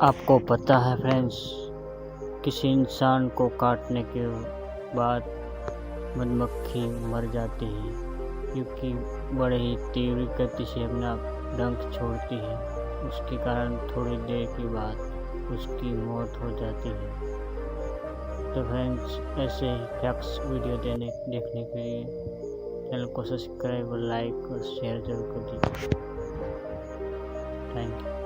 आपको पता है फ्रेंड्स, किसी इंसान को काटने के बाद मधुमक्खी मर जाती है क्योंकि बड़े ही तीव्र गति से अपना डंक छोड़ती है। उसके कारण थोड़ी देर के बाद उसकी मौत हो जाती है। तो फ्रेंड्स, ऐसे ही फैक्ट्स वीडियो देखने के लिए चैनल को सब्सक्राइब, लाइक और शेयर जरूर कर दीजिए। Thank you.